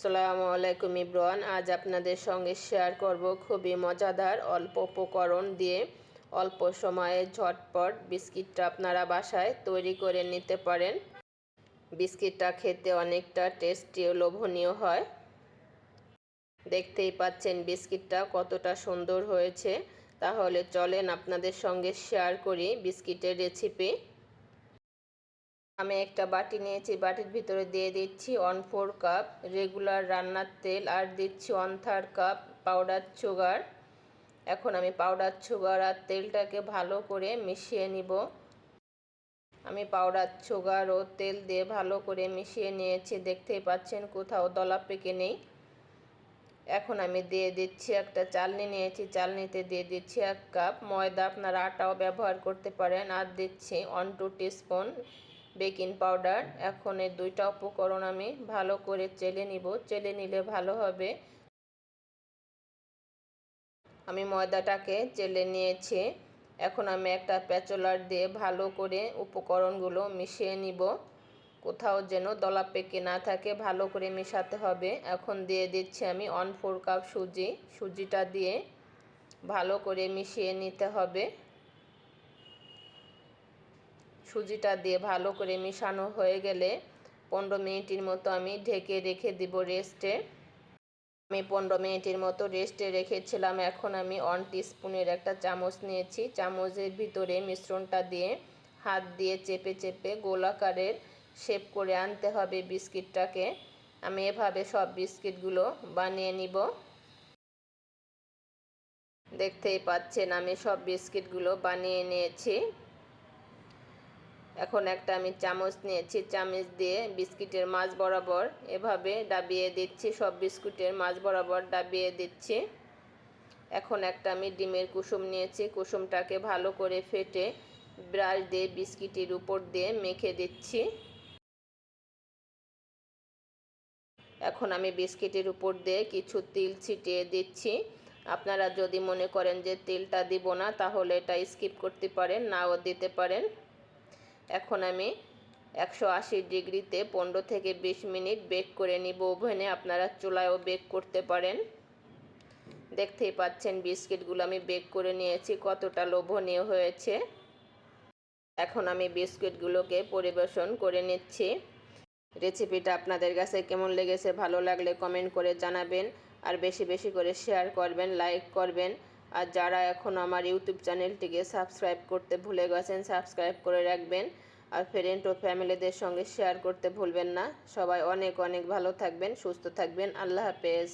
আসসালামু আলাইকুম ইব্রান। আজ আপনাদের সঙ্গে শেয়ার করব খুবই মজাদার অল্প উপকরণ দিয়ে অল্প সময়ে ঝটপট বিস্কিটটা আপনারা বাসায় তৈরি করে নিতে পারেন। বিস্কিটটা খেতে অনেকটা টেস্টি ও লোভনীয় হয়। দেখতেই পাচ্ছেন বিস্কিটটা কতটা সুন্দর হয়েছে। তাহলে চলেন আপনাদের সঙ্গে শেয়ার করি বিস্কিটের রেসিপি। আমি একটা বাটি নিয়েছি, বাটির ভিতরে দিয়ে দিচ্ছি 1/4 কাপ রেগুলার রান্নার তেল আর দিচ্ছি 1/3 কাপ পাউডার সুগার। এখন আমি পাউডার সুগার আর তেলটাকে ভালো করে মিশিয়ে নিব। আমি পাউডার সুগার ও তেল দিয়ে ভালো করে মিশিয়ে নিয়েছি, দেখতেই পাচ্ছেন কোথাও দলা পেকে নেই। এখন আমি দিয়ে দিচ্ছি একটা চালনি নিয়েছি, চালনিতে দিয়ে দিচ্ছি 1 কাপ ময়দা, আপনারা আটাও ব্যবহার করতে পারেন, আর দিচ্ছি 1-2 টিস্পুন বেকিং পাউডার। এখন এই দুইটা উপকরণ আমি ভালো করে চেলে নিব, চেলে নিলে ভালো হবে। আমি ময়দাটাকে চেলে নিয়েছি। এখন আমি একটা প্যাচলার দিয়ে ভালো করে উপকরণগুলো মিশিয়ে নিব, কোথাও যেন দলা পেকে না থাকে, ভালো করে মেশাতে হবে। এখন দিয়ে দিচ্ছি আমি 1/4 কাপ সুজি, সুজিটা দিয়ে ভালো করে মিশিয়ে নিতে হবে। সুজিটা দিয়ে ভালো করে মিশানো হয়ে গেলে 15 মিনিটের মতো আমি ঢেকে রেখে দিব রেস্টে। আমি 15 মিনিটের মতো রেস্টে রেখেছিলাম। এখন আমি 1 টিস্পুনের একটা চামচ নিয়েছি, চামচের ভিতরে মিশ্রণটা দিয়ে হাত দিয়ে চেপে চেপে গোলাকারের শেপ করে আনতে হবে বিস্কিটটাকে। আমি এভাবে সব বিস্কিটগুলো বানিয়ে নিব। দেখতেই পাচ্ছেন আমি সব বিস্কিটগুলো বানিয়ে নিয়েছি। এখন একটা আমি চামচ নিয়েছি, চামচ দিয়ে বিস্কিটের মাঝ বরাবর এভাবে ডাবিয়ে দিচ্ছি, সব বিস্কুটের মাঝ বরাবর ডাবিয়ে দিচ্ছি। এখন একটা আমি ডিমের কুসুম নিয়েছি, কুসুমটাকে ভালো করে ফেটে ব্রাশ দিয়ে বিস্কিটের উপর দিয়ে মেখে দিচ্ছি। এখন আমি বিস্কিটের উপর দিয়ে কিছু তিল ছিটিয়ে দিচ্ছি। আপনারা যদি মনে করেন যে তেলটা দিব না, তাহলে এটা স্কিপ করতে পারেন, নাও দিতে পারেন। এখন আমি 180 ডিগ্রিতে 15 থেকে 20 মিনিট বেক করে নিব ওভেনে, আপনারা চুলায়ও বেক করতে পারেন। দেখতেই পাচ্ছেন বিস্কিটগুলো আমি বেক করে নিয়েছি, কতটা লোভনীয় হয়েছে। এখন আমি বিস্কিটগুলোকে পরিবেশন করে নিচ্ছি। রেসিপিটা আপনাদের কাছে কেমন লেগেছে, ভালো লাগলে কমেন্ট করে জানাবেন, আর বেশি বেশি করে শেয়ার করবেন, লাইক করবেন। আর যারা এখন আমার ইউটিউব চ্যানেলটিকে সাবস্ক্রাইব করতে ভুলে গেছেন, সাবস্ক্রাইব করে রাখবেন, আর ফ্রেন্ড ও ফ্যামিলিদের সঙ্গে শেয়ার করতে ভুলবেন না। সবাই অনেক অনেক ভালো থাকবেন, সুস্থ থাকবেন। আল্লাহ হাফেজ।